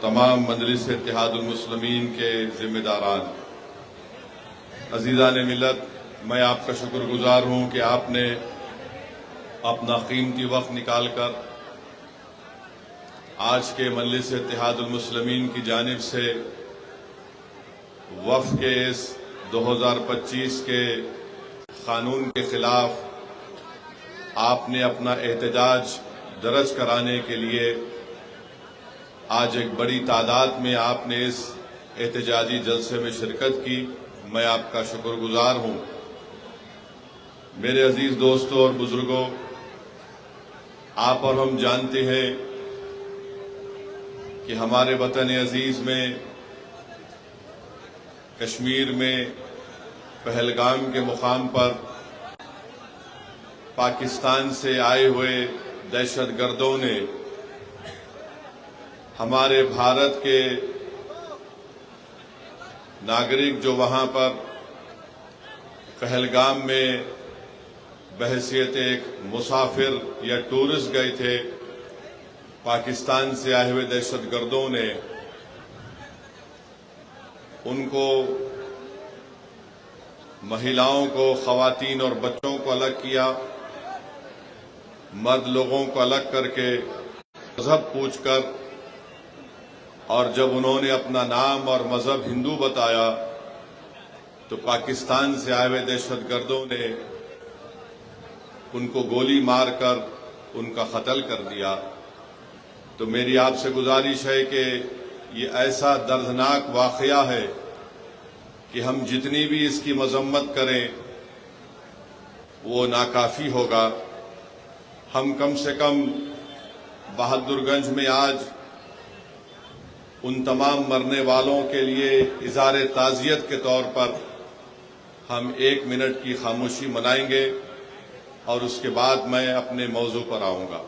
तमाम मजलिस इत्तेहादुल मुस्लिमीन के ज़िम्मेदारान, अज़ीज़ान मिल्लत, मैं आपका शुक्रगुजार हूँ कि आपने अपना कीमती वक्त निकाल कर आज के मजलिस इत्तेहादुल मुस्लिमीन की जानिब से वफ़ के इस 2025 के क़ानून के ख़िलाफ़ आपने अपना एहतजाज दर्ज कराने के लिए आज एक बड़ी तादाद में आपने इस एहतजाजी जलसे में शिरकत की। मैं आपका शुक्रगुजार हूँ। मेरे अजीज दोस्तों और बुजुर्गों, आप और हम जानते हैं कि हमारे वतन अजीज में कश्मीर में पहलगाम के मुकाम पर पाकिस्तान से आए हुए दहशतगर्दों ने हमारे भारत के नागरिक जो वहां पर पहलगाम में बहैसियत एक मुसाफिर या टूरिस्ट गए थे, पाकिस्तान से आए हुए दहशतगर्दों ने उनको, महिलाओं को, ख़वातीन और बच्चों को अलग किया, मर्द लोगों को अलग करके मजहब पूछकर, और जब उन्होंने अपना नाम और मजहब हिंदू बताया तो पाकिस्तान से आए हुए दहशतगर्दों ने उनको गोली मारकर उनका कत्ल कर दिया। तो मेरी आपसे गुजारिश है कि ये ऐसा दर्दनाक वाक़या है कि हम जितनी भी इसकी मजम्मत करें वो नाकाफ़ी होगा। हम कम से कम बहादुरगंज में आज उन तमाम मरने वालों के लिए इज़हार ताज़ियत के तौर पर हम 1 मिनट की खामोशी मनाएंगे और उसके बाद मैं अपने मौजू पर आऊँगा।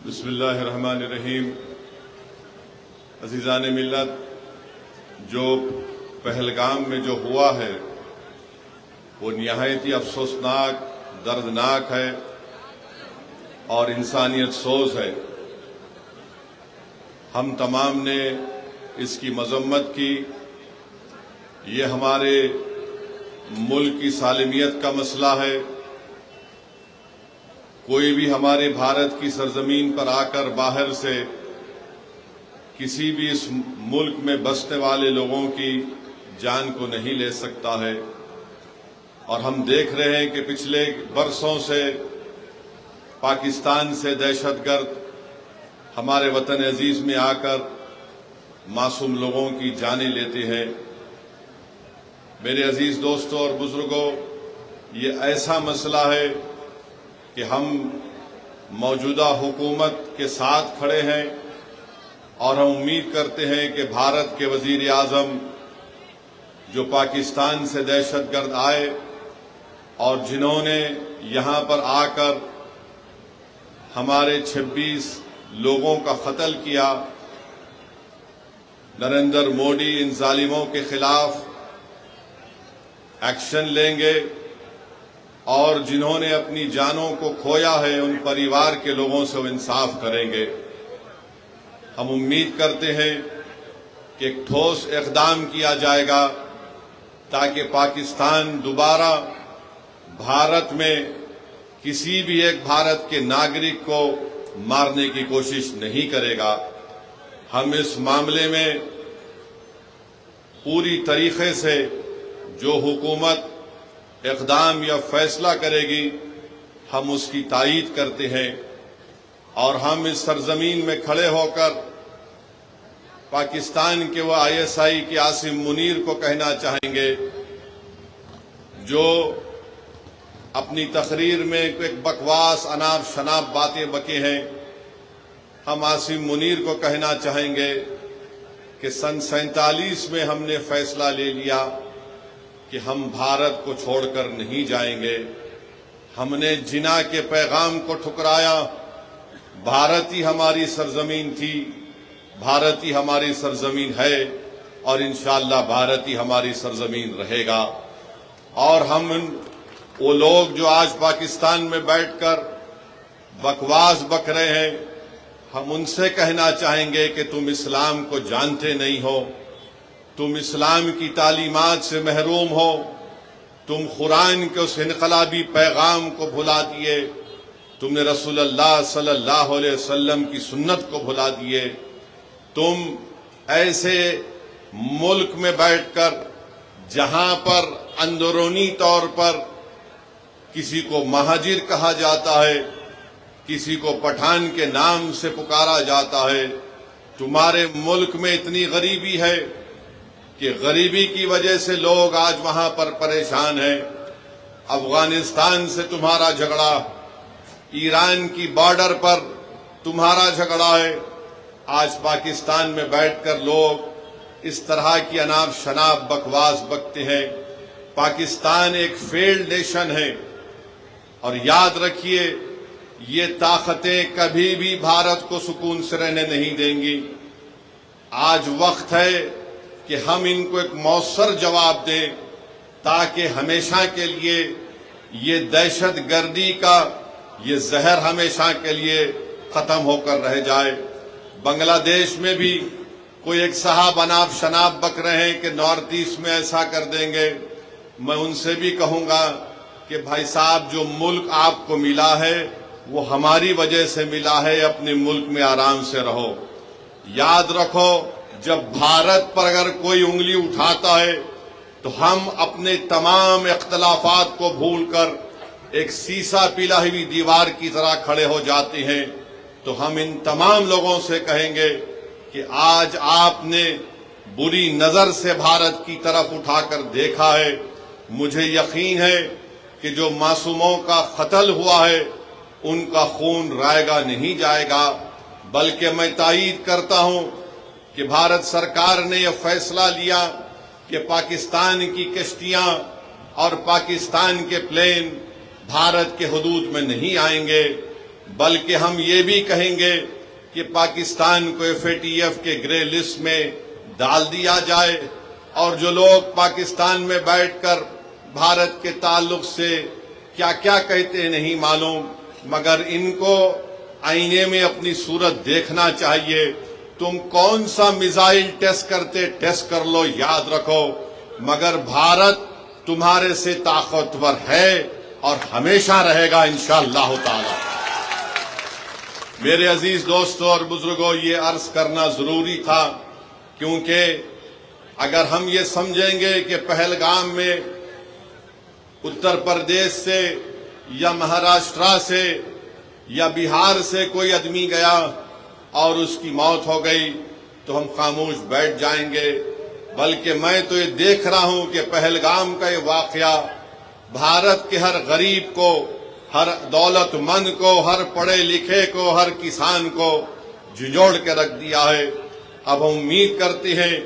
बिस्मिल्लाहिर्रहमानिर्रहीम। अज़ीज़ान मिल्लत, जो पहलगाम में जो हुआ है वो निहायत ही अफसोसनाक, दर्दनाक है और इंसानियत सोज है। हम तमाम ने इसकी मजम्मत की। ये हमारे मुल्क की सालिमियत का मसला है। कोई भी हमारे भारत की सरजमीन पर आकर बाहर से किसी भी इस मुल्क में बसने वाले लोगों की जान को नहीं ले सकता है। और हम देख रहे हैं कि पिछले बरसों से पाकिस्तान से दहशतगर्द हमारे वतन अजीज में आकर मासूम लोगों की जानें लेते हैं। मेरे अजीज दोस्तों और बुजुर्गों, ये ऐसा मसला है कि हम मौजूदा हुकूमत के साथ खड़े हैं और हम उम्मीद करते हैं कि भारत के वजीर आज़म जो पाकिस्तान से दहशतगर्द आए और जिन्होंने यहाँ पर आकर हमारे 26 लोगों का कत्ल किया, नरेंद्र मोदी इन जालिमों के खिलाफ एक्शन लेंगे और जिन्होंने अपनी जानों को खोया है उन परिवार के लोगों से वो इंसाफ करेंगे। हम उम्मीद करते हैं कि एक ठोस इक़दाम किया जाएगा ताकि पाकिस्तान दोबारा भारत में किसी भी एक भारत के नागरिक को मारने की कोशिश नहीं करेगा। हम इस मामले में पूरी तरीके से जो हुकूमत इक़दाम या फैसला करेगी हम उसकी तायीद करते हैं और हम इस सरजमीन में खड़े होकर पाकिस्तान के व ISI के आसिम मुनीर को कहना चाहेंगे जो अपनी तकरीर में एक बकवास अनाप शनाप बातें बके हैं। हम आसिम मुनीर को कहना चाहेंगे कि सन 47 में हमने फैसला ले लिया कि हम भारत को छोड़कर नहीं जाएंगे। हमने जिना के पैगाम को ठुकराया। भारत ही हमारी सरजमीन थी, भारत ही हमारी सरजमीन है और इंशाअल्लाह भारत ही हमारी सरजमीन रहेगा। और हम वो लोग जो आज पाकिस्तान में बैठकर बकवास बक रहे हैं, हम उनसे कहना चाहेंगे कि तुम इस्लाम को जानते नहीं हो, तुम इस्लाम की तालीमात से महरूम हो, तुम कुरान के उस इनकलाबी पैगाम को भुला दिए, तुमने रसूलुल्लाह सल्लल्लाहु अलैहि वसल्लम की सुन्नत को भुला दिए। तुम ऐसे मुल्क में बैठकर जहां पर अंदरूनी तौर पर किसी को महाजिर कहा जाता है, किसी को पठान के नाम से पुकारा जाता है, तुम्हारे मुल्क में इतनी गरीबी है कि गरीबी की वजह से लोग आज वहां पर परेशान हैं। अफगानिस्तान से तुम्हारा झगड़ा, ईरान की बॉर्डर पर तुम्हारा झगड़ा है। आज पाकिस्तान में बैठकर लोग इस तरह की अनाप शनाप बकवास बकते हैं। पाकिस्तान एक फेल्ड नेशन है और याद रखिए ये ताकतें कभी भी भारत को सुकून से रहने नहीं देंगी। आज वक्त है कि हम इनको एक मौसर जवाब दें ताकि हमेशा के लिए ये दहशत गर्दी का ये जहर हमेशा के लिए खत्म होकर रह जाए। बांग्लादेश में भी कोई एक साहब अनाप शनाप बक रहे हैं कि नॉर्थ ईस्ट में ऐसा कर देंगे। मैं उनसे भी कहूंगा कि भाई साहब जो मुल्क आपको मिला है वो हमारी वजह से मिला है, अपने मुल्क में आराम से रहो। याद रखो जब भारत पर अगर कोई उंगली उठाता है तो हम अपने तमाम इख्तलाफात को भूलकर एक सीसा पिला हुई दीवार की तरह खड़े हो जाते हैं। तो हम इन तमाम लोगों से कहेंगे कि आज आपने बुरी नजर से भारत की तरफ उठाकर देखा है। मुझे यकीन है कि जो मासूमों का कत्ल हुआ है उनका खून रायगा नहीं जाएगा, बल्कि मैं तायीद करता हूं कि भारत सरकार ने यह फैसला लिया कि पाकिस्तान की कश्तियां और पाकिस्तान के प्लेन भारत के हुदूद में नहीं आएंगे, बल्कि हम ये भी कहेंगे कि पाकिस्तान को FATF के ग्रे लिस्ट में डाल दिया जाए। और जो लोग पाकिस्तान में बैठकर भारत के ताल्लुक से क्या क्या कहते हैं नहीं मालूम, मगर इनको आईने में अपनी सूरत देखना चाहिए। तुम कौन सा मिसाइल टेस्ट करते टेस्ट कर लो, याद रखो, मगर भारत तुम्हारे से ताकतवर है और हमेशा रहेगा इंशाअल्लाह ताला। मेरे अजीज दोस्तों और बुजुर्गों, ये अर्ज करना जरूरी था क्योंकि अगर हम ये समझेंगे कि पहलगाम में उत्तर प्रदेश से या महाराष्ट्र से या बिहार से कोई आदमी गया और उसकी मौत हो गई तो हम खामोश बैठ जाएंगे, बल्कि मैं तो ये देख रहा हूं कि पहलगाम का ये वाकया भारत के हर गरीब को, हर दौलतमंद को, हर पढ़े लिखे को, हर किसान को झिझोड़ के रख दिया है। अब हम उम्मीद करते हैं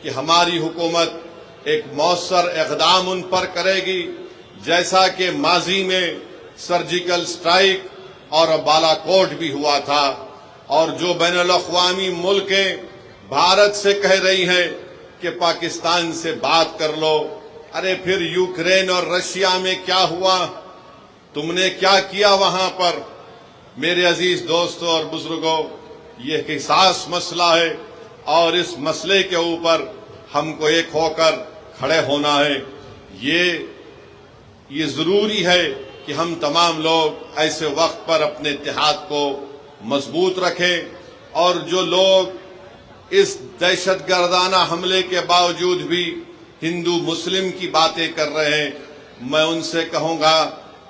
कि हमारी हुकूमत एक मौसर इक़दाम उन पर करेगी, जैसा कि माजी में सर्जिकल स्ट्राइक और बालाकोट भी हुआ था। और जो बैनुल-अक़वामी मुल्कें भारत से कह रही हैं कि पाकिस्तान से बात कर लो, अरे फिर यूक्रेन और रशिया में क्या हुआ, तुमने क्या किया वहां पर? मेरे अजीज दोस्तों और बुजुर्गों, ये एक हिसास मसला है और इस मसले के ऊपर हमको एक होकर खड़े होना है। ये जरूरी है कि हम तमाम लोग ऐसे वक्त पर अपने इत्तेहाद को मजबूत रखें और जो लोग اس دہشت گردانہ حملے کے باوجود بھی ہندو مسلم کی باتیں کر رہے ہیں، میں ان سے کہوں گا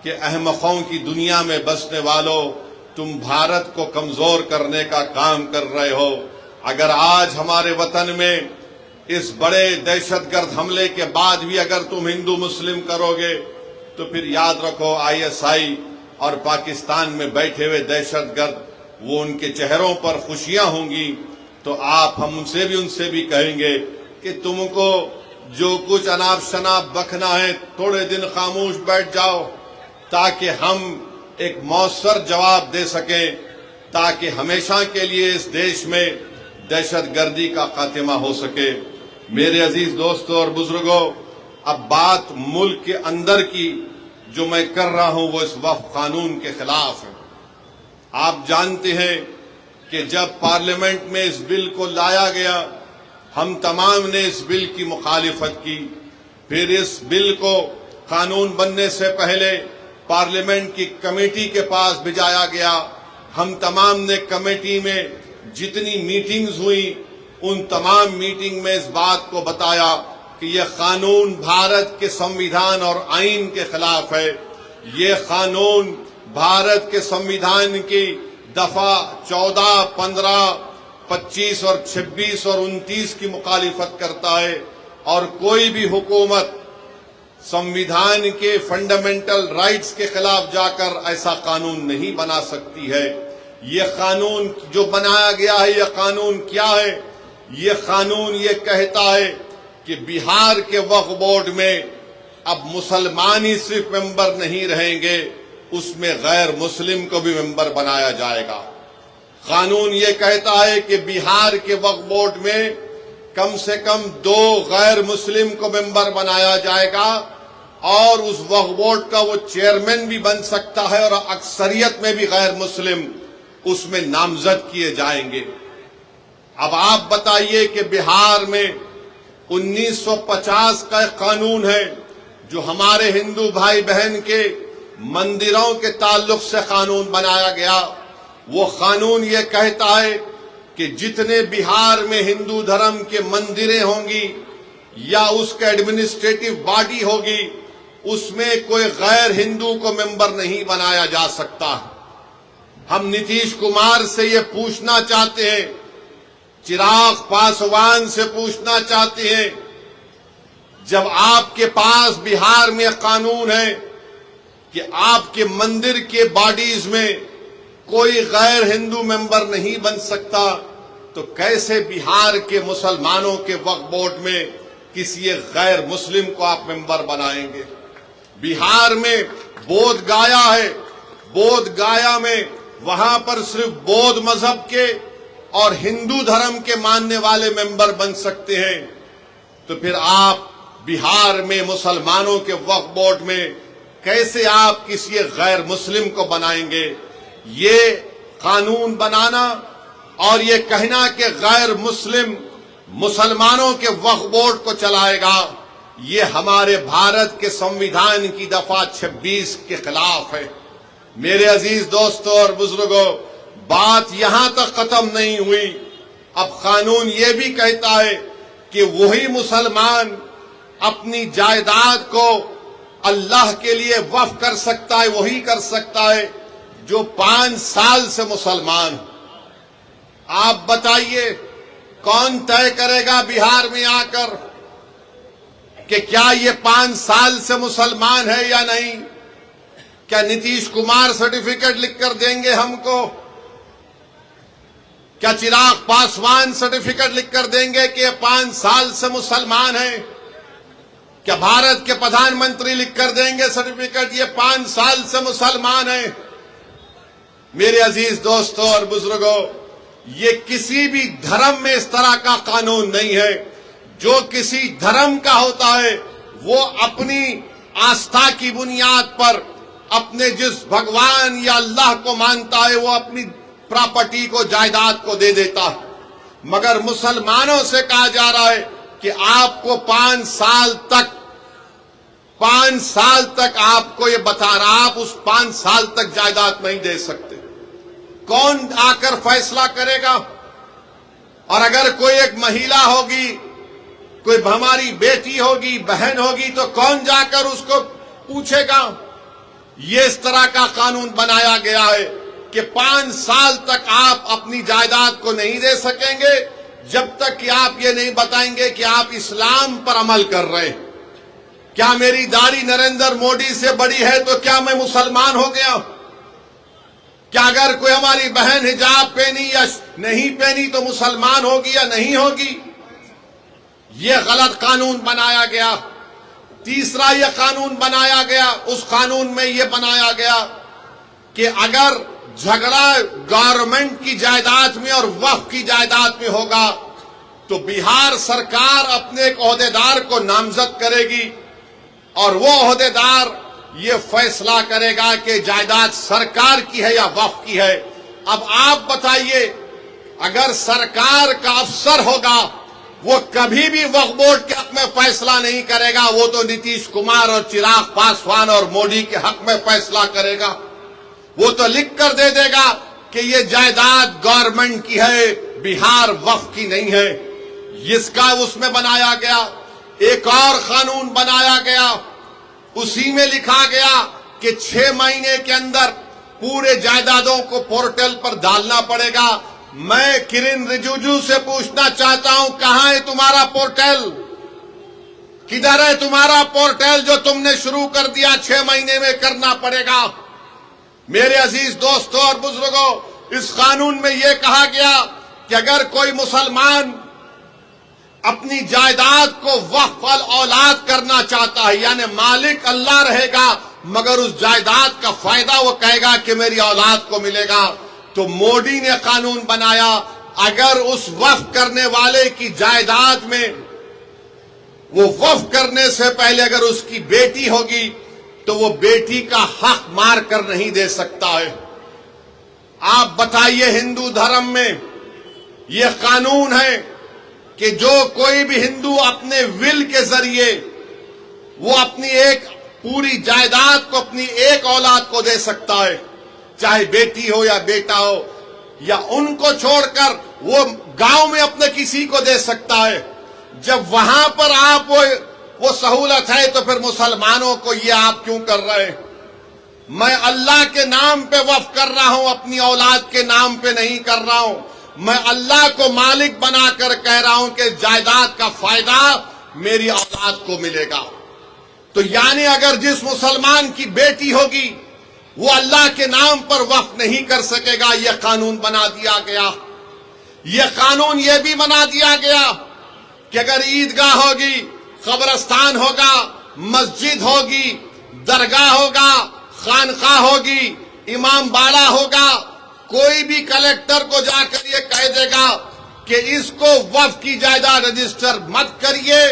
کہ احمقوں کی دنیا میں بسنے والوں، تم بھارت کو کمزور کرنے کا کام کر رہے ہو۔ اگر آج ہمارے وطن میں اس بڑے دہشت گرد حملے کے بعد بھی اگر تم ہندو مسلم کرو گے تو پھر یاد رکھو ISI اور پاکستان میں بیٹھے ہوئے دہشت گرد، وہ ان کے چہروں پر خوشیاں ہوں گی، تو ہم ان سے بھی کہیں گے کہ تم کو جو کچھ اناپ شناپ بکنا ہے تھوڑے دن خاموش بیٹھ جاؤ، تاکہ ہم ایک مؤثر جواب دے سکیں، تاکہ ہمیشہ کے لیے اس دیش میں دہشت گردی کا خاتمہ ہو سکے۔ میرے عزیز دوستوں اور بزرگوں، اب بات ملک کے اندر کی جو میں کر رہا ہوں وہ اس وقف قانون کے خلاف ہے۔ آپ جانتے ہیں کہ جب پارلیمنٹ میں اس بل کو لایا گیا، ہم تمام نے اس بل کی مخالفت کی، پھر اس بل کو قانون بننے سے پہلے پارلیمنٹ کی کمیٹی کے پاس بھیجایا گیا۔ ہم تمام نے کمیٹی میں جتنی میٹنگز ہوئی ان تمام میٹنگ میں اس بات کو بتایا کہ یہ قانون بھارت کے سنویدھان اور آئین کے خلاف ہے، یہ قانون بھارت کے سنویدھان کی دفعہ 14، 15، 25 اور 26 اور 29 کی مخالفت کرتا ہے، اور کوئی بھی حکومت سنویدھان کے فنڈامنٹل رائٹس کے خلاف جا کر ایسا قانون نہیں بنا سکتی ہے۔ یہ قانون جو بنایا گیا ہے، یہ قانون کیا ہے؟ یہ قانون یہ کہتا ہے کہ بہار کے وقف بورڈ میں اب مسلمان ہی صرف ممبر نہیں رہیں گے، اس میں غیر مسلم کو بھی ممبر بنایا جائے گا۔ قانون یہ کہتا ہے کہ بہار کے وقف بورڈ میں کم سے کم 2 غیر مسلم کو ممبر بنایا جائے گا، اور اس وقف بورڈ کا وہ چیئرمین بھی بن سکتا ہے، اور اکثریت میں بھی غیر مسلم اس میں نامزد کیے جائیں گے۔ اب آپ بتائیے کہ بہار میں 1950 کا ایک قانون ہے جو ہمارے ہندو بھائی بہن کے مندروں کے تعلق سے قانون بنایا گیا۔ وہ قانون یہ کہتا ہے کہ جتنے بہار میں ہندو دھرم کے مندریں ہوں گی یا اس کا ایڈمنسٹریٹو باڈی ہوگی، اس میں کوئی غیر ہندو کو ممبر نہیں بنایا جا سکتا۔ ہم نتیش کمار سے یہ پوچھنا چاہتے ہیں، چراغ پاسوان سے پوچھنا چاہتے ہیں، جب آپ کے پاس بہار میں قانون ہے کہ آپ کے مندر کے باڈیز میں کوئی غیر ہندو ممبر نہیں بن سکتا، تو کیسے بہار کے مسلمانوں کے وقف بورڈ میں کسی غیر مسلم کو آپ ممبر بنائیں گے؟ بہار میں بودھ گایا ہے، بودھ گایا میں وہاں پر صرف بودھ مذہب کے اور ہندو دھرم کے ماننے والے ممبر بن سکتے ہیں، تو پھر آپ بہار میں مسلمانوں کے وقف بورڈ میں کیسے آپ کسی غیر مسلم کو بنائیں گے؟ یہ قانون بنانا اور یہ کہنا کہ غیر مسلم مسلمانوں کے وقف بورڈ کو چلائے گا، یہ ہمارے بھارت کے سنویدھان کی دفعہ 26 کے خلاف ہے۔ میرے عزیز دوستوں اور بزرگوں، بات یہاں تک ختم نہیں ہوئی، اب قانون یہ بھی کہتا ہے کہ وہی مسلمان اپنی جائیداد کو اللہ کے لیے وقف کر سکتا ہے، وہی کر سکتا ہے جو 5 سال سے مسلمان۔ آپ بتائیے کون طے کرے گا بہار میں آ کر کہ کیا یہ 5 سال سے مسلمان ہے یا نہیں؟ کیا نتیش کمار سرٹیفکیٹ لکھ کر دیں گے ہم کو؟ کیا چراغ پاسوان سرٹیفکیٹ لکھ کر دیں گے کہ یہ 5 سال سے مسلمان ہیں؟ کیا بھارت کے پردھان منتری لکھ کر دیں گے سرٹیفکیٹ یہ 5 سال سے مسلمان ہیں؟ میرے عزیز دوستوں اور بزرگوں، یہ کسی بھی دھرم میں اس طرح کا قانون نہیں ہے۔ جو کسی دھرم کا ہوتا ہے وہ اپنی آستھا کی بنیاد پر اپنے جس بھگوان یا اللہ کو مانتا ہے وہ اپنی پراپرٹی کو، جائیداد کو دے دیتا ہے، مگر مسلمانوں سے کہا جا رہا ہے کہ آپ کو 5 سال تک آپ کو یہ بتا رہا، آپ اس 5 سال تک جائیداد نہیں دے سکتے۔ کون آ کر فیصلہ کرے گا؟ اور اگر کوئی ایک مہیلا ہوگی، کوئی ہماری بیٹی ہوگی، بہن ہوگی، تو کون جا کر اس کو پوچھے گا؟ یہ اس طرح کا قانون بنایا گیا ہے کہ 5 سال تک آپ اپنی جائیداد کو نہیں دے سکیں گے جب تک کہ آپ یہ نہیں بتائیں گے کہ آپ اسلام پر عمل کر رہے ہیں۔ کیا میری داڑھی نریندر مودی سے بڑی ہے تو کیا میں مسلمان ہو گیا؟ کیا اگر کوئی ہماری بہن حجاب پہنی یا نہیں پہنی تو مسلمان ہوگی یا نہیں ہوگی؟ یہ غلط قانون بنایا گیا۔ تیسرا یہ قانون بنایا گیا، اس قانون میں یہ بنایا گیا کہ اگر جھگڑا گورنمنٹ کی جائیداد میں اور وقف کی جائیداد میں ہوگا تو بہار سرکار اپنے ایک عہدیدار کو نامزد کرے گی اور وہ عہدیدار یہ فیصلہ کرے گا کہ جائیداد سرکار کی ہے یا وقف کی ہے۔ اب آپ بتائیے، اگر سرکار کا افسر ہوگا وہ کبھی بھی وقف بورڈ کے حق میں فیصلہ نہیں کرے گا، وہ تو نتیش کمار اور چراغ پاسوان اور مودی کے حق میں فیصلہ کرے گا۔ وہ تو لکھ کر دے دے گا کہ یہ جائیداد گورنمنٹ کی ہے، بہار وقف کی نہیں ہے۔ اس کا اس میں بنایا گیا۔ ایک اور قانون بنایا گیا، اسی میں لکھا گیا کہ 6 مہینے کے اندر پورے جائیدادوں کو پورٹل پر ڈالنا پڑے گا۔ میں کرن رجیجو سے پوچھنا چاہتا ہوں، کہاں ہے تمہارا پورٹل؟ کدھر ہے تمہارا پورٹل جو تم نے شروع کر دیا 6 مہینے میں کرنا پڑے گا؟ میرے عزیز دوستوں اور بزرگوں، اس قانون میں یہ کہا گیا کہ اگر کوئی مسلمان اپنی جائیداد کو وقف الاولاد کرنا چاہتا ہے، یعنی مالک اللہ رہے گا مگر اس جائیداد کا فائدہ وہ کہے گا کہ میری اولاد کو ملے گا، تو مودی نے قانون بنایا اگر اس وقف کرنے والے کی جائیداد میں وہ وقف کرنے سے پہلے اگر اس کی بیٹی ہوگی تو وہ بیٹی کا حق مار کر نہیں دے سکتا ہے۔ آپ بتائیے، ہندو دھرم میں یہ قانون ہے کہ جو کوئی بھی ہندو اپنے ول کے ذریعے وہ اپنی ایک پوری جائیداد کو اپنی ایک اولاد کو دے سکتا ہے، چاہے بیٹی ہو یا بیٹا ہو، یا ان کو چھوڑ کر وہ گاؤں میں اپنے کسی کو دے سکتا ہے۔ جب وہاں پر آپ وہ سہولت ہے تو پھر مسلمانوں کو یہ آپ کیوں کر رہے ہیں؟ میں اللہ کے نام پہ وقف کر رہا ہوں، اپنی اولاد کے نام پہ نہیں کر رہا ہوں۔ میں اللہ کو مالک بنا کر کہہ رہا ہوں کہ جائیداد کا فائدہ میری اولاد کو ملے گا۔ تو یعنی اگر جس مسلمان کی بیٹی ہوگی وہ اللہ کے نام پر وقف نہیں کر سکے گا، یہ قانون بنا دیا گیا۔ یہ قانون یہ بھی بنا دیا گیا کہ اگر عیدگاہ ہوگی، قبرستان ہوگا، مسجد ہوگی، درگاہ ہوگا، خانقاہ ہوگی، امام باڑہ ہوگا، کوئی بھی کلیکٹر کو جا کر یہ کہہ دے گا کہ اس کو وقف کی جائیداد رجسٹر مت کریے،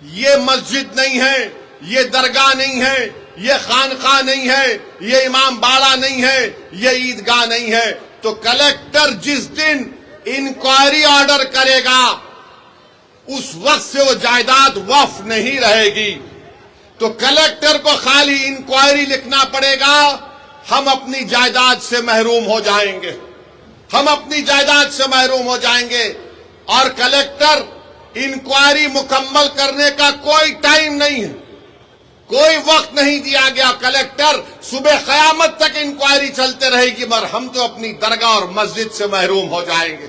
یہ مسجد نہیں ہے، یہ درگاہ نہیں ہے، یہ خانقاہ نہیں ہے، یہ امام باڑہ نہیں ہے، یہ عیدگاہ نہیں ہے، تو کلیکٹر جس دن انکوائری آرڈر کرے گا اس وقت سے وہ جائیداد وقف نہیں رہے گی۔ تو کلیکٹر کو خالی انکوائری لکھنا پڑے گا، ہم اپنی جائیداد سے محروم ہو جائیں گے، ہم اپنی جائیداد سے محروم ہو جائیں گے۔ اور کلیکٹر انکوائری مکمل کرنے کا کوئی ٹائم نہیں ہے، کوئی وقت نہیں دیا گیا۔ کلیکٹر صبح قیامت تک انکوائری چلتے رہے گی مگر ہم تو اپنی درگاہ اور مسجد سے محروم ہو جائیں گے۔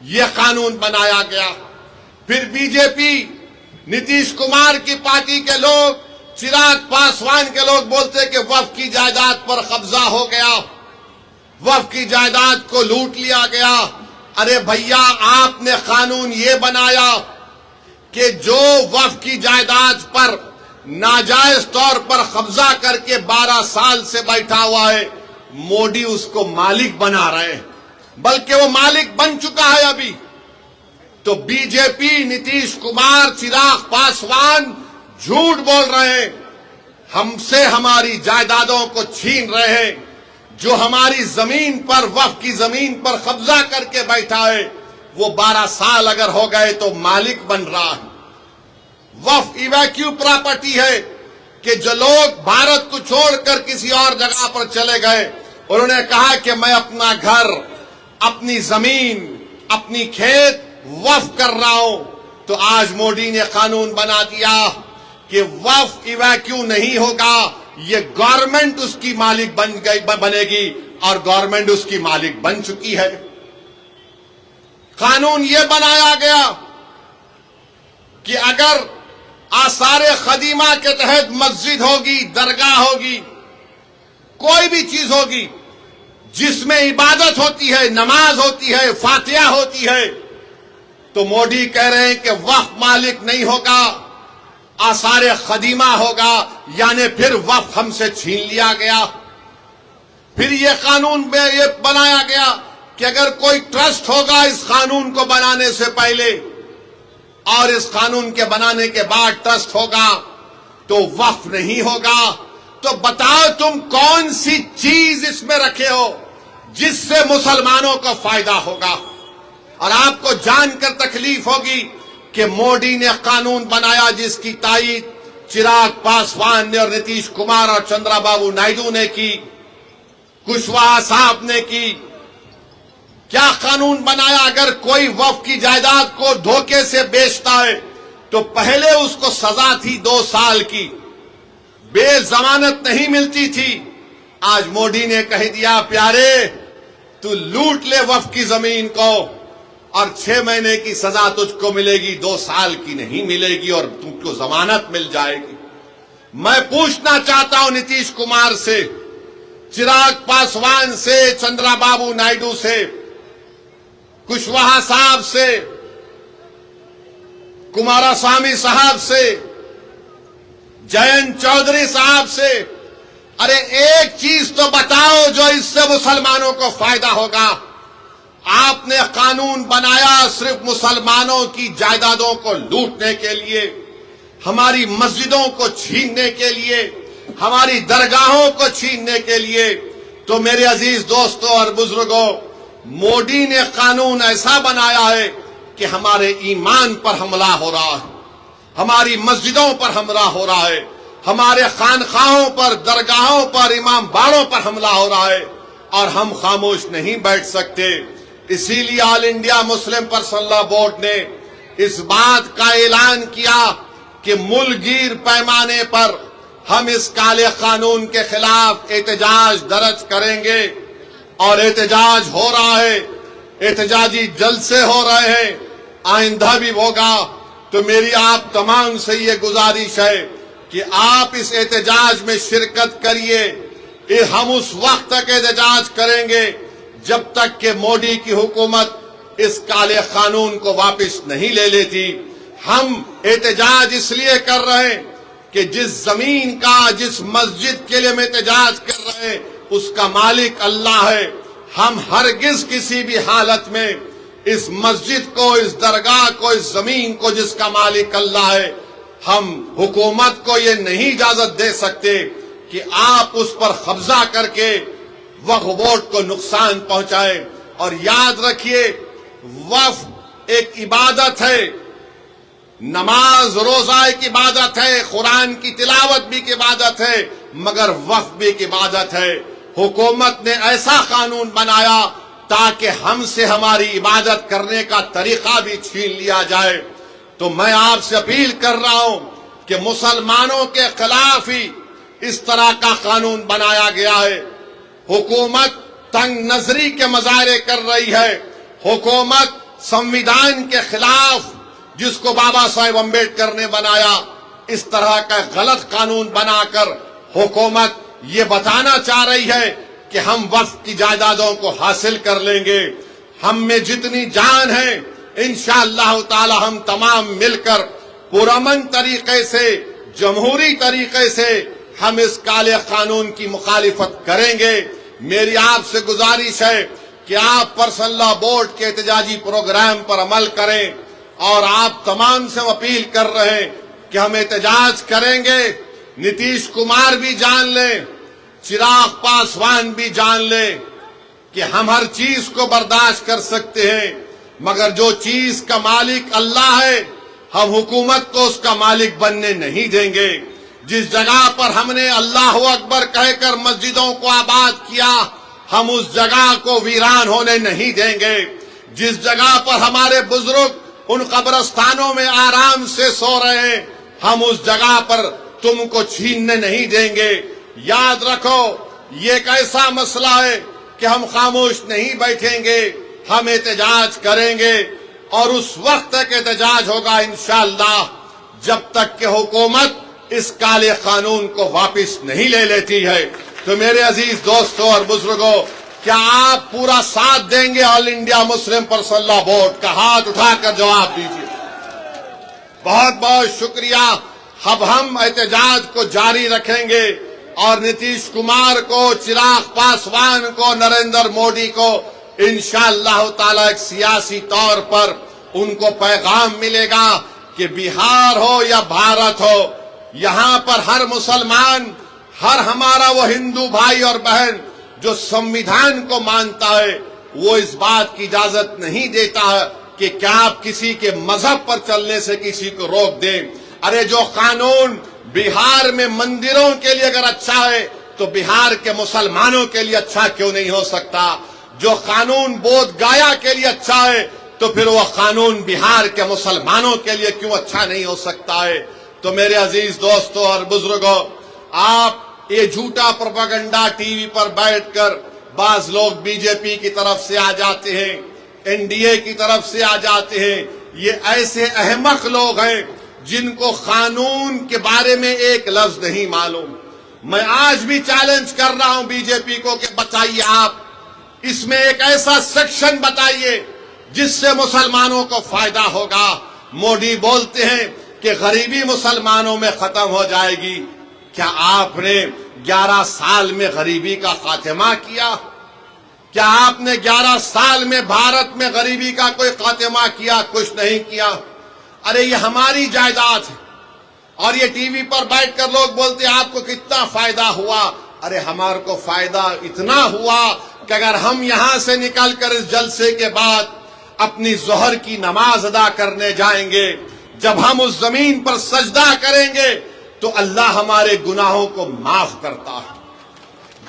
یہ قانون بنایا گیا۔ پھر بی جے پی، نتیش کمار کی پارٹی کے لوگ، چراغ پاسوان کے لوگ بولتے کہ وقف کی جائیداد پر قبضہ ہو گیا، وقف کی جائیداد کو لوٹ لیا گیا۔ ارے بھیا، آپ نے قانون یہ بنایا کہ جو وقف کی جائیداد پر ناجائز طور پر قبضہ کر کے 12 سال سے بیٹھا ہوا ہے، مودی اس کو مالک بنا رہے ہیں، بلکہ وہ مالک بن چکا ہے ابھی۔ تو بی جے پی، نتیش کمار، چراغ پاسوان جھوٹ بول رہے ہیں، ہم سے ہماری جائیدادوں کو چھین رہے ہیں۔ جو ہماری زمین پر، وقف کی زمین پر قبضہ کر کے بیٹھا ہے، وہ 12 سال اگر ہو گئے تو مالک بن رہا ہے۔ وقف ایویکیو پراپرٹی ہے کہ جو لوگ بھارت کو چھوڑ کر کسی اور جگہ پر چلے گئے، انہوں نے کہا کہ میں اپنا گھر، اپنی زمین، اپنی کھیت وقف کر رہا ہوں، تو آج مودی نے قانون بنا دیا کہ وقف ایویکیو نہیں ہوگا، یہ گورنمنٹ اس کی مالک بنے گی، اور گورنمنٹ اس کی مالک بن چکی ہے۔ قانون یہ بنایا گیا کہ اگر آثار قدیمہ کے تحت مسجد ہوگی، درگاہ ہوگی، کوئی بھی چیز ہوگی جس میں عبادت ہوتی ہے، نماز ہوتی ہے، فاتحہ ہوتی ہے، تو مودی کہہ رہے ہیں کہ وقف مالک نہیں ہوگا، آثار قدیمہ ہوگا، یعنی پھر وقف ہم سے چھین لیا گیا۔ پھر یہ قانون میں یہ بنایا گیا کہ اگر کوئی ٹرسٹ ہوگا اس قانون کو بنانے سے پہلے اور اس قانون کے بنانے کے بعد ٹرسٹ ہوگا تو وقف نہیں ہوگا۔ تو بتاؤ تم کون سی چیز اس میں رکھے ہو جس سے مسلمانوں کو فائدہ ہوگا؟ اور آپ کو جان کر تکلیف ہوگی کہ مودی نے قانون بنایا جس کی تائید چراغ پاسوان نے اور نتیش کمار اور چندرا بابو نائیڈو نے کی، کشواہا صاحب نے کی۔ کیا قانون بنایا؟ اگر کوئی وقف کی جائیداد کو دھوکے سے بیچتا ہے تو پہلے اس کو سزا تھی 2 سال کی، بے ضمانت نہیں ملتی تھی۔ آج مودی نے کہہ دیا پیارے تو لوٹ لے وقف کی زمین کو اور 6 مہینے کی سزا تجھ کو ملے گی، 2 سال کی نہیں ملے گی، اور تم کو ضمانت مل جائے گی۔ میں پوچھنا چاہتا ہوں نتیش کمار سے، چراغ پاسوان سے، چندرا بابو نائیڈو سے، کشواہا صاحب سے، کماراسوامی صاحب سے، جینت چودھری صاحب سے، ارے ایک چیز تو بتاؤ جو اس سے مسلمانوں کو فائدہ ہوگا۔ آپ نے قانون بنایا صرف مسلمانوں کی جائیدادوں کو لوٹنے کے لیے، ہماری مسجدوں کو چھیننے کے لیے، ہماری درگاہوں کو چھیننے کے لیے۔ تو میرے عزیز دوستوں اور بزرگوں، مودی نے قانون ایسا بنایا ہے کہ ہمارے ایمان پر حملہ ہو رہا ہے، ہماری مسجدوں پر حملہ ہو رہا ہے، ہمارے خانقاہوں پر، درگاہوں پر، امام باڑوں پر حملہ ہو رہا ہے، اور ہم خاموش نہیں بیٹھ سکتے۔ اسی لیے آل انڈیا مسلم پرسنل لا بورڈ نے اس بات کا اعلان کیا کہ ملک گیر پیمانے پر ہم اس کالے قانون کے خلاف احتجاج درج کریں گے، اور احتجاج ہو رہا ہے، احتجاجی جلسے ہو رہے ہیں، آئندہ بھی ہوگا۔ تو میری آپ تمام سے یہ گزارش ہے کہ آپ اس احتجاج میں شرکت کریے۔ ہم اس وقت تک احتجاج کریں گے جب تک کہ مودی کی حکومت اس کالے قانون کو واپس نہیں لے لیتی۔ ہم احتجاج اس لیے کر رہے ہیں کہ جس زمین کا، جس مسجد کے لیے ہم احتجاج کر رہے ہیں اس کا مالک اللہ ہے۔ ہم ہرگز کسی بھی حالت میں اس مسجد کو، اس درگاہ کو، اس زمین کو جس کا مالک اللہ ہے، ہم حکومت کو یہ نہیں اجازت دے سکتے کہ آپ اس پر قبضہ کر کے وقف بورڈ کو نقصان پہنچائے۔ اور یاد رکھیے وقف ایک عبادت ہے، نماز روزہ ایک عبادت ہے، قرآن کی تلاوت بھی ایک عبادت ہے، مگر وقف بھی ایک عبادت ہے۔ حکومت نے ایسا قانون بنایا تاکہ ہم سے ہماری عبادت کرنے کا طریقہ بھی چھین لیا جائے۔ تو میں آپ سے اپیل کر رہا ہوں کہ مسلمانوں کے خلاف ہی اس طرح کا قانون بنایا گیا ہے۔ حکومت تنگ نظری کے مظاہرے کر رہی ہے، حکومت سنویدھان کے خلاف جس کو بابا صاحب امبیڈکر نے بنایا، اس طرح کا غلط قانون بنا کر حکومت یہ بتانا چاہ رہی ہے کہ ہم وقف کی جائیدادوں کو حاصل کر لیں گے۔ ہم میں جتنی جان ہے انشاءاللہ تعالی ہم تمام مل کر پرامن طریقے سے، جمہوری طریقے سے ہم اس کالے قانون کی مخالفت کریں گے۔ میری آپ سے گزارش ہے کہ آپ پرسنل لا بورڈ کے احتجاجی پروگرام پر عمل کریں، اور آپ تمام سے اپیل کر رہے ہیں کہ ہم احتجاج کریں گے۔ نتیش کمار بھی جان لیں، چراغ پاسوان بھی جان لیں کہ ہم ہر چیز کو برداشت کر سکتے ہیں، مگر جو چیز کا مالک اللہ ہے ہم حکومت کو اس کا مالک بننے نہیں دیں گے۔ جس جگہ پر ہم نے اللہ اکبر کہہ کر مسجدوں کو آباد کیا، ہم اس جگہ کو ویران ہونے نہیں دیں گے۔ जिस जगह पर हमारे बुजुर्ग उन कब्रिस्तानों में आराम से सो रहे हैं, हम उस जगह पर तुमको छीनने नहीं देंगे। याद रखो, ये एक ऐसा मसला है कि हम खामोश नहीं बैठेंगे, हम एहतजाज करेंगे और उस वक्त तक एहतजाज होगा इंशाअल्लाह जब तक कि हुकूमत इस काले कानून को वापस नहीं ले लेती है। तो मेरे अजीज दोस्तों और बुजुर्गों, क्या आप पूरा साथ देंगे all India Muslim personal law board का? हाथ उठाकर जवाब दीजिए। बहुत बहुत शुक्रिया। अब हम एहतजाज को जारी रखेंगे और नीतीश कुमार को, चिराग पासवान को, नरेंद्र मोदी को इंशाअल्लाह ताला एक सियासी तौर पर उनको पैगाम मिलेगा कि बिहार हो या भारत हो, यहां पर हर मुसलमान, हर हमारा वो हिंदू भाई और बहन जो संविधान को मानता है, वो इस बात की इजाजत नहीं देता है कि क्या आप किसी के मजहब पर चलने से किसी को रोक दें। अरे जो कानून बिहार में मंदिरों के लिए अगर अच्छा है तो बिहार के मुसलमानों के लिए अच्छा क्यों नहीं हो सकता? जो कानून बोध गया के लिए अच्छा है तो फिर वो कानून बिहार के मुसलमानों के लिए क्यों अच्छा नहीं हो सकता है? तो मेरे अजीज दोस्तों और बुजुर्गों, आप ये झूठा प्रोपेगेंडा टीवी पर बैठकर, बाज लोग बीजेपी की तरफ से आ जाते हैं, एनडीए की तरफ से आ जाते हैं, ये ऐसे अहमक लोग हैं जिनको कानून के बारे में एक लफ्ज नहीं मालूम। मैं आज भी चैलेंज कर रहा हूं बीजेपी को कि बताइए आप इसमें एक ऐसा सेक्शन बताइए जिससे मुसलमानों को फायदा होगा। मोदी बोलते हैं कि गरीबी मुसलमानों में खत्म हो जाएगी। क्या आपने 11 साल में गरीबी का खात्मा किया? क्या आपने 11 साल में भारत में गरीबी का कोई खात्मा किया? कुछ नहीं किया। अरे ये हमारी जायदाद है और ये टीवी पर बैठकर लोग बोलते हैं आपको कितना फायदा हुआ। अरे हमारे को फायदा इतना हुआ कि अगर हम यहां से निकलकर इस जलसे के बाद अपनी जोहर की नमाज अदा करने जाएंगे, जब हम उस जमीन पर सजदा करेंगे तो अल्लाह हमारे गुनाहों को माफ करता है।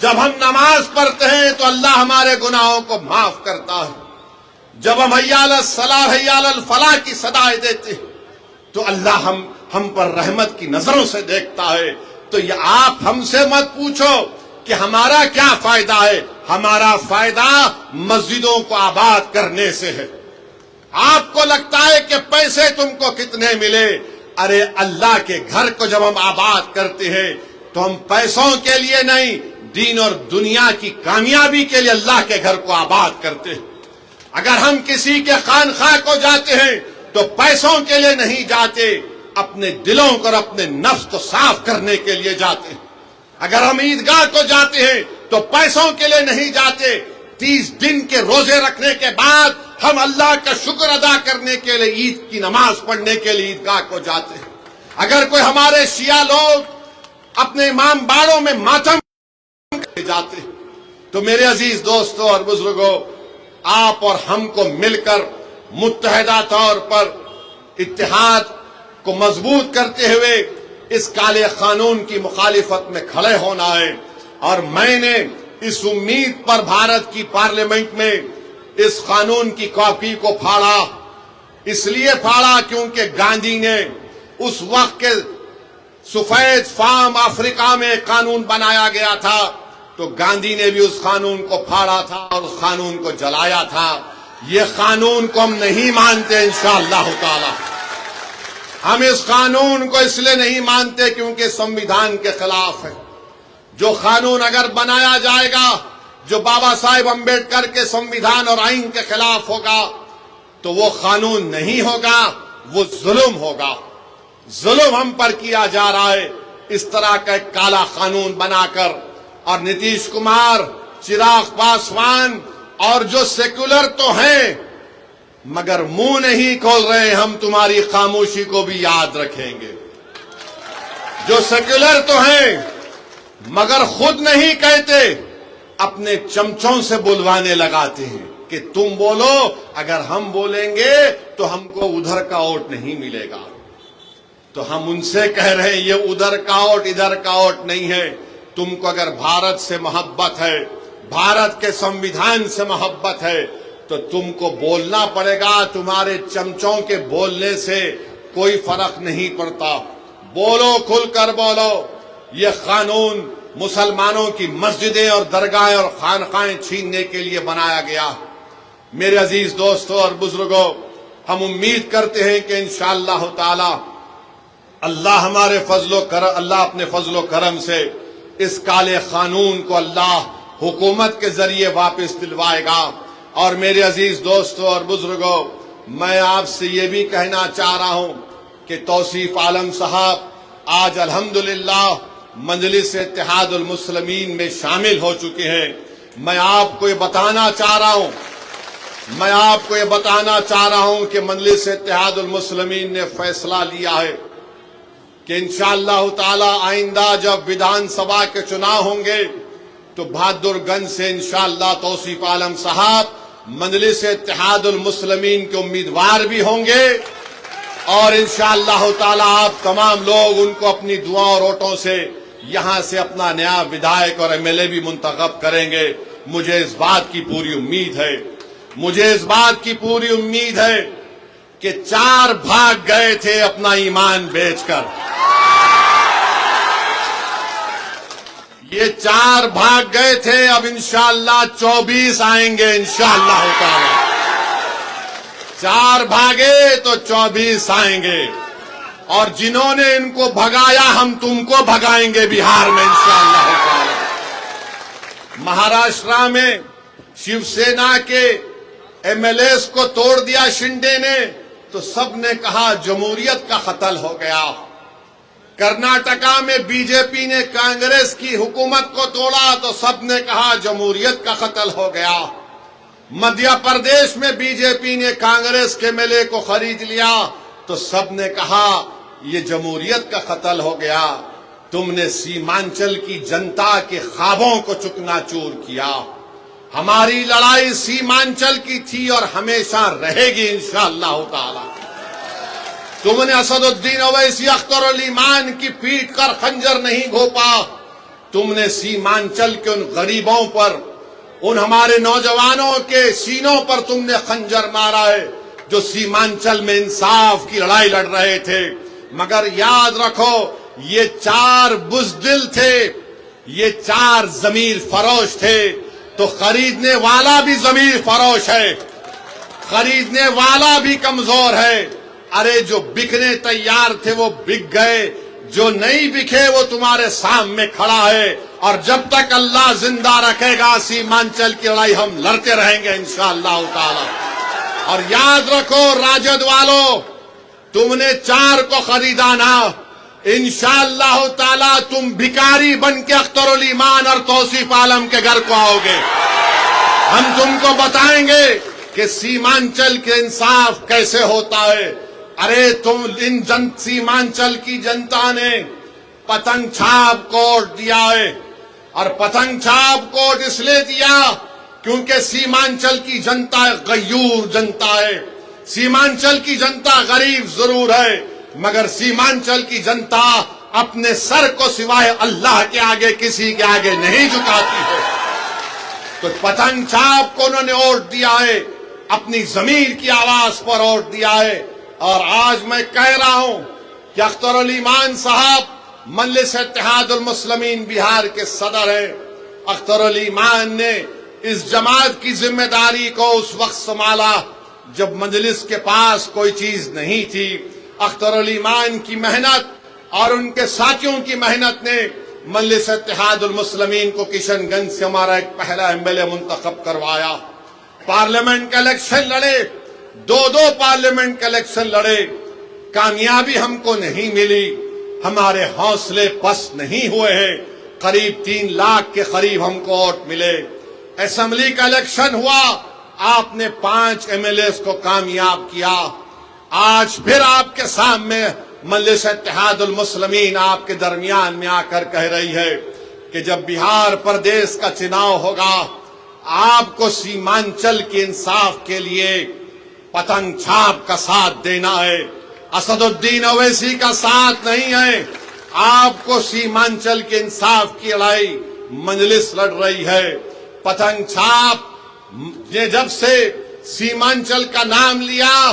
जब हम नमाज पढ़ते हैं तो अल्लाह हमारे गुनाहों को माफ करता है। जब हम हय्या अलल सलाह हय्या अलल फलाह की सदाएं देते हैं तो अल्लाह हम पर रहमत की नजरों से देखता है। तो ये आप हमसे मत पूछो कि हमारा क्या फायदा है। हमारा फायदा मस्जिदों को आबाद करने से है। आपको लगता है कि पैसे तुमको कितने मिले? अरे अल्लाह के घर को जब हम आबाद करते हैं तो हम पैसों के लिए नहीं, दीन और दुनिया की कामयाबी के लिए अल्लाह के घर को आबाद करते हैं। अगर हम किसी के खानखा को जाते हैं तो पैसों के लिए नहीं जाते, अपने दिलों को और अपने नफ्स को साफ करने के लिए जाते हैं। अगर हम ईदगाह को जाते हैं तो पैसों के लिए नहीं जाते, 30 दिन के रोजे रखने के बाद हम अल्लाह का शुक्र अदा करने के लिए, ईद की नमाज पढ़ने के लिए ईदगाह को जाते हैं। अगर कोई हमारे शिया लोग अपने इमाम बाड़ों में मातम जाते हैं तो मेरे अजीज दोस्तों और बुजुर्गों, आप और हमको मिलकर मुत्तहिदा तौर पर इत्तेहाद को मजबूत करते हुए इस काले कानून की मुखालिफत में खड़े होना है। और मैंने इस उम्मीद पर भारत की पार्लियामेंट में इस कानून की कॉपी को फाड़ा, इसलिए फाड़ा क्योंकि गांधी ने उस वक्त के सफेद फार्म अफ्रीका में कानून बनाया गया था तो गांधी ने भी उस कानून को फाड़ा था और उस कानून को जलाया था। ये कानून को हम नहीं मानते इंशाअल्लाह ताला। हम इस कानून को इसलिए नहीं मानते क्योंकि संविधान के खिलाफ है। जो कानून अगर बनाया जाएगा जो बाबा साहेब अम्बेडकर के संविधान और आईन के खिलाफ होगा तो वो कानून नहीं होगा, वो जुल्म होगा। जुल्म हम पर किया जा रहा है इस तरह का एक काला कानून बनाकर। और नीतीश कुमार, चिराग पासवान और जो सेक्युलर तो हैं मगर मुंह नहीं खोल रहे, हम तुम्हारी खामोशी को भी याद रखेंगे। जो सेक्युलर तो हैं मगर खुद नहीं कहते, अपने चमचों से बुलवाने लगाते हैं कि तुम बोलो, अगर हम बोलेंगे तो हमको उधर का वोट नहीं मिलेगा। तो हम उनसे कह रहे हैं ये उधर का वोट इधर का वोट नहीं है। तुमको अगर भारत से मोहब्बत है, भारत के संविधान से मोहब्बत है تو تم کو بولنا پڑے گا. تمہارے چمچوں کے بولنے سے کوئی فرق نہیں پڑتا. بولو، کھل کر بولو. یہ قانون مسلمانوں کی مسجدیں اور درگاہیں اور خانقاہیں چھیننے کے لیے بنایا گیا. میرے عزیز دوستوں اور بزرگوں، ہم امید کرتے ہیں کہ انشاءاللہ تعالی اللہ اپنے فضل و کرم سے اس کالے قانون کو اللہ حکومت کے ذریعے واپس دلوائے گا. اور میرے عزیز دوستوں اور بزرگوں، میں آپ سے یہ بھی کہنا چاہ رہا ہوں کہ توصیف عالم صاحب آج الحمدللہ مجلس اتحاد المسلمین میں شامل ہو چکے ہیں. میں آپ کو یہ بتانا چاہ رہا ہوں کہ مجلس اتحاد المسلمین نے فیصلہ لیا ہے کہ انشاءاللہ تعالی آئندہ جب ودھان سبھا کے چناؤ ہوں گے تو بہادر گنج سے انشاءاللہ توصیف عالم صاحب مجلس اتحاد المسلمین کے امیدوار بھی ہوں گے. اور انشاءاللہ تعالی آپ تمام لوگ ان کو اپنی دعاؤں اور ووٹوں سے یہاں سے اپنا نیا ودھائک اور ایم ایل اے بھی منتخب کریں گے. مجھے اس بات کی پوری امید ہے کہ 4 بھاگ گئے تھے اپنا ایمان بیچ کر. یہ 4 بھاگ گئے تھے، اب انشاءاللہ 24 آئیں گے انشاءاللہ تعالی. 4 بھاگے تو 24 آئیں گے. اور جنہوں نے ان کو بھگایا ہم تم کو بھگائیں گے بہار میں انشاءاللہ تعالی. مہاراشٹر میں شیو سینا کے ایم ایل ایز کو توڑ دیا شنڈے نے تو سب نے کہا جمہوریت کا قتل ہو گیا. کرناٹکا میں بی جے پی نے کانگریس کی حکومت کو توڑا تو سب نے کہا جمہوریت کا قتل ہو گیا. مدھیہ پردیش میں بی جے پی نے کانگریس کے ایم ایل اے کو خرید لیا تو سب نے کہا یہ جمہوریت کا قتل ہو گیا. تم نے سیمانچل کی جنتا کے خوابوں کو چکنا چور کیا. ہماری لڑائی سیمانچل کی تھی اور ہمیشہ رہے گی انشاءاللہ تعالی. تم نے اسد الدین اویسی اختر الایمان کی پیٹ کر خنجر نہیں گھونپا. تم نے سیمانچل کے ان غریبوں پر، ان ہمارے نوجوانوں کے سینوں پر تم نے خنجر مارا ہے جو سیمانچل میں انصاف کی لڑائی لڑ رہے تھے. مگر یاد رکھو یہ 4 بزدل تھے، یہ 4 ضمیر فروش تھے. تو خریدنے والا بھی ضمیر فروش ہے، خریدنے والا بھی کمزور ہے. ارے جو بکنے تیار تھے وہ بک گئے، جو نہیں بکے وہ تمہارے سامنے کھڑا ہے. اور جب تک اللہ زندہ رکھے گا سیمانچل کی لڑائی ہم لڑتے رہیں گے انشاءاللہ تعالی. اور یاد رکھو راجد والو، تم نے 4 کو خریدا نا، انشاءاللہ تعالی تم بھکاری بن کے اختر الایمان اور توصیف عالم کے گھر کو آؤ گے. ہم تم کو بتائیں گے کہ سیمانچل کے انصاف کیسے ہوتا ہے. ارے تم سیمانچل کی جنتا نے پتنگ چھاپ کوٹ دیا ہے، اور پتنگ چھاپ کوٹ اس لیے دیا کیونکہ سیمانچل کی جنتا غیور جنتا ہے. سیمانچل کی جنتا غریب ضرور ہے مگر سیمانچل کی جنتا اپنے سر کو سوائے اللہ کے آگے کسی کے آگے نہیں جھکاتی ہے. تو پتنگ چھاپ کو انہوں نے ووٹ دیا ہے، اپنی ضمیر کی آواز پر ووٹ دیا ہے. اور آج میں کہہ رہا ہوں کہ اختر الایمان صاحب مجلس اتحاد المسلمین بہار کے صدر ہیں. اختر الایمان نے اس جماعت کی ذمہ داری کو اس وقت سنبھالا جب مجلس کے پاس کوئی چیز نہیں تھی. اختر الایمان کی محنت اور ان کے ساتھیوں کی محنت نے مجلس اتحاد المسلمین کو کشن گنج سے ہمارا ایک پہلا ایم ایل اے منتخب کروایا. پارلیمنٹ کا الیکشن لڑے، 2 پارلیمنٹ کا الیکشن لڑے، کامیابی ہم کو نہیں ملی. ہمارے حوصلے پست نہیں ہوئے ہیں. قریب 3 لاکھ کے قریب ہم کو ووٹ ملے. اسمبلی کا الیکشن ہوا، آپ نے 5 ایم ایل ایز کو کامیاب کیا. آج پھر آپ کے سامنے مجلس اتحاد المسلمین آپ کے درمیان میں آ کر کہہ رہی ہے کہ جب بہار پردیش کا چناؤ ہوگا آپ کو سیمانچل کے انصاف کے لیے پتنگ چھاپ کا ساتھ دینا ہے، اسد الدین اویسی کا ساتھ نہیں ہے. آپ کو سیمانچل کے انصاف کی لڑائی مجلس لڑ رہی ہے. پتنگ چھاپ یہ جب سے सीमांचल का नाम लिया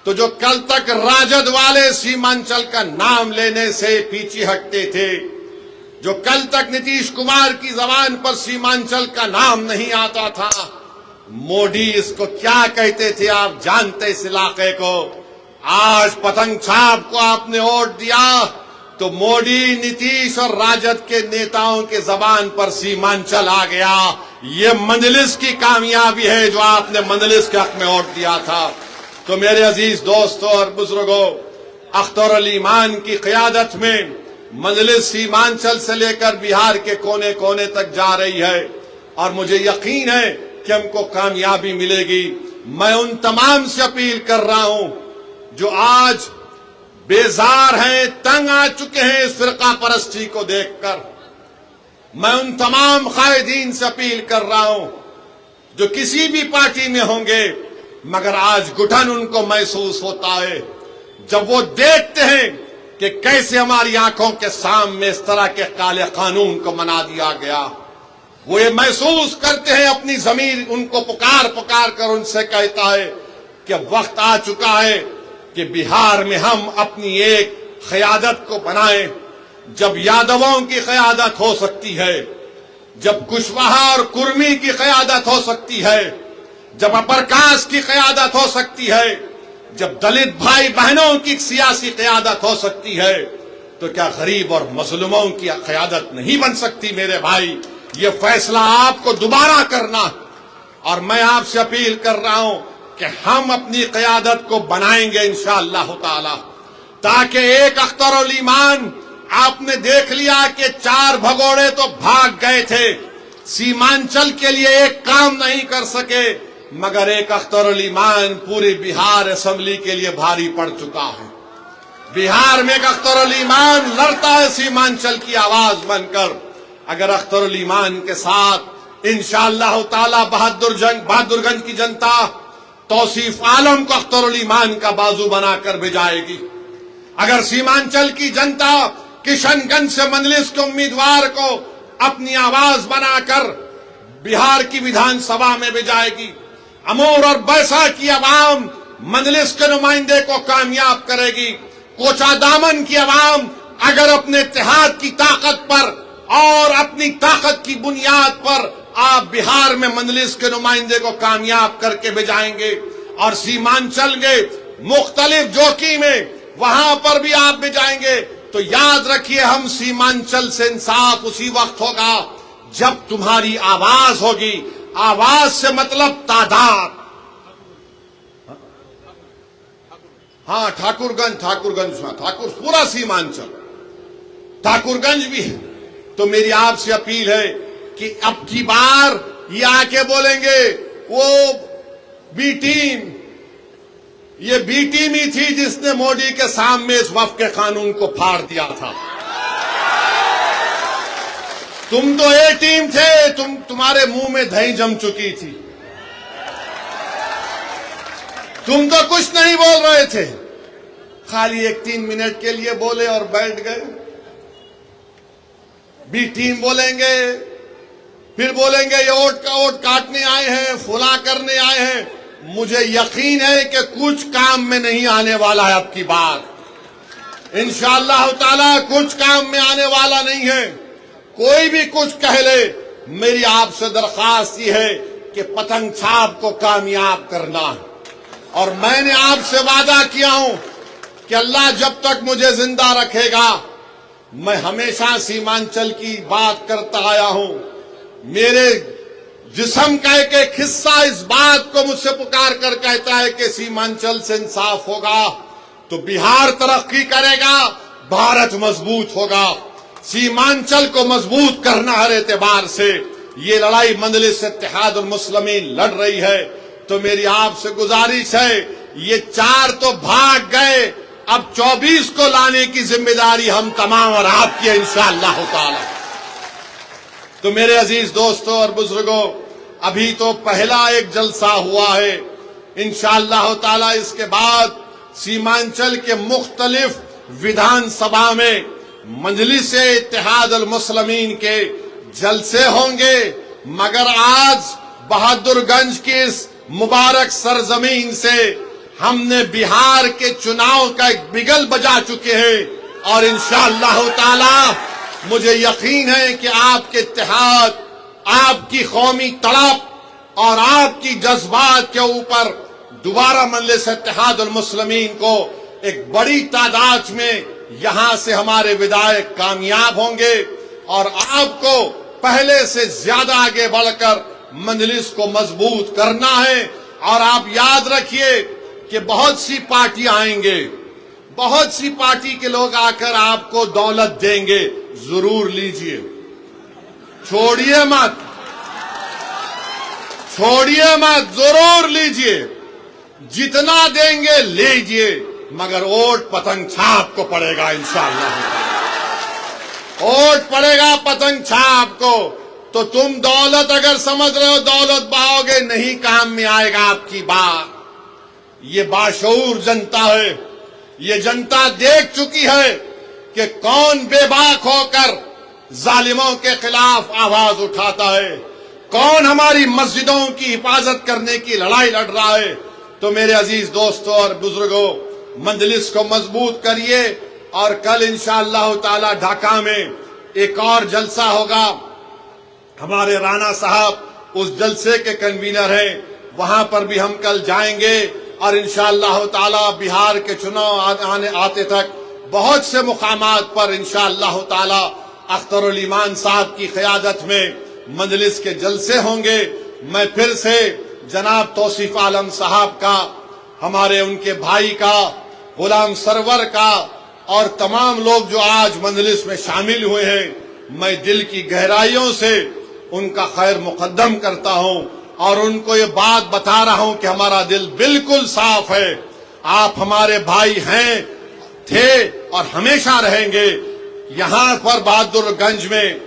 तो जो कल तक राजद वाले सीमांचल का नाम लेने से पीछे हटते थे, जो कल तक नीतीश कुमार की जबान पर सीमांचल का नाम नहीं आता था, मोदी इसको क्या कहते थे आप जानते इस इलाके को। आज पतंग छाप को आपने वोट दिया तो मोदी, नीतीश और राजद के नेताओं के जबान पर सीमांचल आ गया। ये मजलिस की कामयाबी है जो आपने मजलिस के हक में वोट दिया था। तो मेरे अजीज दोस्तों और बुजुर्गों, अख्तर अली ईमान की क़यादत में मजलिस सीमांचल से लेकर बिहार के कोने कोने तक जा रही है और मुझे यकीन है कि हमको कामयाबी मिलेगी। मैं उन तमाम से अपील कर रहा हूं जो आज बेजार हैं, तंग आ चुके हैं इस फिरका परस्ती को देखकर। मैं उन तमाम कायदीन से अपील कर रहा हूं जो किसी भी पार्टी में होंगे, मगर आज घुटन उनको महसूस होता है जब वो देखते हैं कि कैसे हमारी आंखों के सामने इस तरह के काले कानून को बना दिया गया। वो ये महसूस करते हैं, अपनी जमीर उनको पुकार पुकार कर उनसे कहता है कि वक्त आ चुका है कि बिहार में हम अपनी एक क़यादत को बनाएं। जब यादवों की क़यादत हो सकती है, जब कुशवाहा और कुर्मी की क़यादत हो सकती है, जब अप्रकाश की क़यादत हो सकती है, जब दलित भाई बहनों की सियासी क़यादत हो सकती है, तो क्या गरीब और मजलूमों की क़यादत नहीं बन सकती? मेरे भाई, ये फैसला आपको दोबारा करना, और मैं आपसे अपील कर रहा हूं कि हम अपनी क़यादत को बनाएंगे इंशाअल्लाह ताला, ताकि एक अख्तर अली ईमान, आपने देख लिया कि 4 भगोड़े तो भाग गए थे, सीमांचल के लिए एक काम नहीं कर सके, मगर एक अख्तर अली ईमान पूरी बिहार असेंबली के लिए भारी पड़ चुका है। बिहार में एक अख्तर अली ईमान लड़ता है सीमांचल की आवाज बनकर। अगर अख्तर अली ईमान के साथ इंशाअल्लाह ताला बहादुरगंज की जनता तौसीफ आलम को अख्तर अली ईमान का बाजू बनाकर भिजाएगी। अगर सीमांचल की जनता किशनगंज से मजलिस के उम्मीदवार को अपनी आवाज बनाकर बिहार की विधानसभा में भिजाएगी, अमूर और बैसा की आवाम मजलिस के नुमाइंदे को कामयाब करेगी, कोचा दामन की आवाम अगर अपने इत्तेहाद की ताकत पर और अपनी ताकत की बुनियाद पर आप बिहार में मजलिस के नुमाइंदे को कामयाब करके भिजाएंगे, और सीमांचल के मुख्तलिफ जोकी में वहां पर भी आप भिजाएंगे, तो याद रखिए हम सीमांचल से इंसाफ उसी वक्त होगा जब तुम्हारी आवाज होगी। आवाज से मतलब तादाद। हाँ, ठाकुर पूरा सीमांचल, ठाकुरगंज भी है। तो मेरी आपसे अपील है कि अब की बार ये आके बोलेंगे वो बी टीम, ये बी टीम ही थी जिसने मोदी के सामने इस वक्फ के कानून को फाड़ दिया था। तुम तो ए टीम थे, तुम्हारे मुंह में दही जम चुकी थी, तुम तो कुछ नहीं बोल रहे थे, खाली 1-3 मिनट के लिए बोले और बैठ गए। बी टीम बोलेंगे, फिर बोलेंगे ये वोट काटने आए हैं, फुला करने आए हैं। मुझे यकीन है कि कुछ काम में नहीं आने वाला है अब की बार। इंशाअल्लाह ताला कुछ काम में आने वाला नहीं है। कोई भी कुछ कह ले, मेरी आपसे दरख्वास्त ये है कि पतंग छाप को कामयाब करना है। और मैंने आपसे वादा किया हूं कि अल्लाह जब तक मुझे जिंदा रखेगा, मैं हमेशा सीमांचल की बात करता आया हूं। मेरे जिस्म का एक हिस्सा इस बात को मुझसे पुकार कर कहता है कि सीमांचल से इंसाफ होगा तो बिहार तरक्की करेगा, भारत मजबूत होगा। सीमांचल को मजबूत करना हर एतबार से ये लड़ाई मजलिस इत्तेहादुल मुस्लिमीन लड़ रही है। तो मेरी आपसे गुजारिश है, ये 4 तो भाग गए, अब 24 को लाने की जिम्मेदारी हम तमाम और आपकी है इंशाअल्लाह ताला। तो मेरे अजीज दोस्तों और बुजुर्गों, अभी तो पहला एक जलसा हुआ है। इंशाअल्लाह ताला इसके बाद सीमांचल के मुख्तलिफ विधानसभा में मजलिस इत्तेहादुल मुस्लिमीन के जलसे होंगे, मगर आज बहादुरगंज की इस मुबारक सरजमीन से हमने बिहार के चुनाव का एक बिगल बजा चुके हैं और इंशाअल्लाह ताला मुझे यकीन है कि आपके इत्तेहाद, आपकी कौमी तड़प और आपकी जज्बात के ऊपर दोबारा मजलिस इत्तेहादुल मुस्लिमीन को एक बड़ी तादाद में यहां से हमारे विधायक कामयाब होंगे और आपको पहले से ज्यादा आगे बढ़कर मजलिस को मजबूत करना है। और आप याद रखिए कि बहुत सी पार्टियां आएंगे, बहुत सी पार्टी के लोग आकर आपको दौलत देंगे, जरूर लीजिए, छोड़िए मत, छोड़िए मत, जरूर लीजिए, जितना देंगे लीजिए, मगर वोट पतंग छाप को पड़ेगा इंशाअल्लाह। वोट पड़ेगा पतंग छाप को। तो तुम दौलत अगर समझ रहे हो दौलत पाओगे, नहीं काम में आएगा आपकी बात। ये बाशऊर जनता है, ये जनता देख चुकी है कि कौन बेबाक होकर जालिमों के खिलाफ आवाज उठाता है, कौन हमारी मस्जिदों की हिफाजत करने की लड़ाई लड़ रहा है। तो मेरे अजीज दोस्तों और बुजुर्गों, मजलिस को मजबूत करिए और कल इंशाअल्लाह ताला ढाका में एक और जलसा होगा। हमारे राणा साहब उस जलसे के कन्वीनर हैं, वहां पर भी हम कल जाएंगे और इंशाअल्लाह ताला बिहार के चुनाव आते तक बहुत से मुकामात पर इंशाअल्लाह ताला अख्तरुल ईमान साहब की क़यादत में मजलिस के जलसे होंगे। मैं फिर से जनाब तौसीफ आलम साहब का, हमारे उनके भाई का, गुलाम सरवर का और तमाम लोग जो आज मजलिस में शामिल हुए हैं, मैं दिल की गहराइयों से उनका खैर मुकद्दम करता हूं और उनको ये बात बता रहा हूं कि हमारा दिल बिल्कुल साफ है। आप हमारे भाई हैं, थे और हमेशा रहेंगे। यहां पर बहादुरगंज में,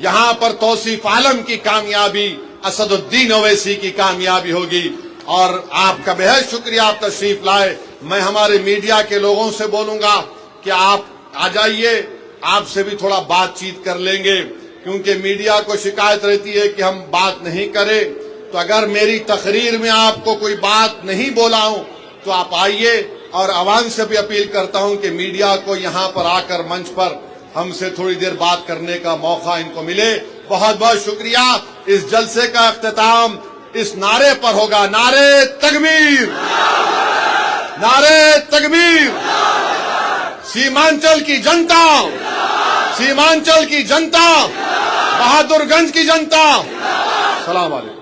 यहां पर तौसीफ आलम की कामयाबी, असदुद्दीन ओवैसी की कामयाबी होगी। और आपका बेहद शुक्रिया, आप तशरीफ लाए। मैं हमारे मीडिया के लोगों से बोलूंगा कि आप आ जाइए, आपसे भी थोड़ा बातचीत कर लेंगे, क्योंकि मीडिया को शिकायत रहती है कि हम बात नहीं करें। तो अगर मेरी तकरीर में आपको कोई बात नहीं बोला हूं तो आप आइए। और आवाम से भी अपील करता हूं कि मीडिया को यहां पर आकर मंच पर हमसे थोड़ी देर बात करने का मौका इनको मिले। बहुत बहुत शुक्रिया। इस जलसे का इख्तिताम इस नारे पर होगा, नारे तकबीर, नारे तकबीर। सीमांचल की जनता, सीमांचल की जनता, बहादुरगंज की जनता, सलाम अलैकुम।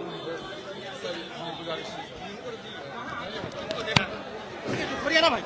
भाई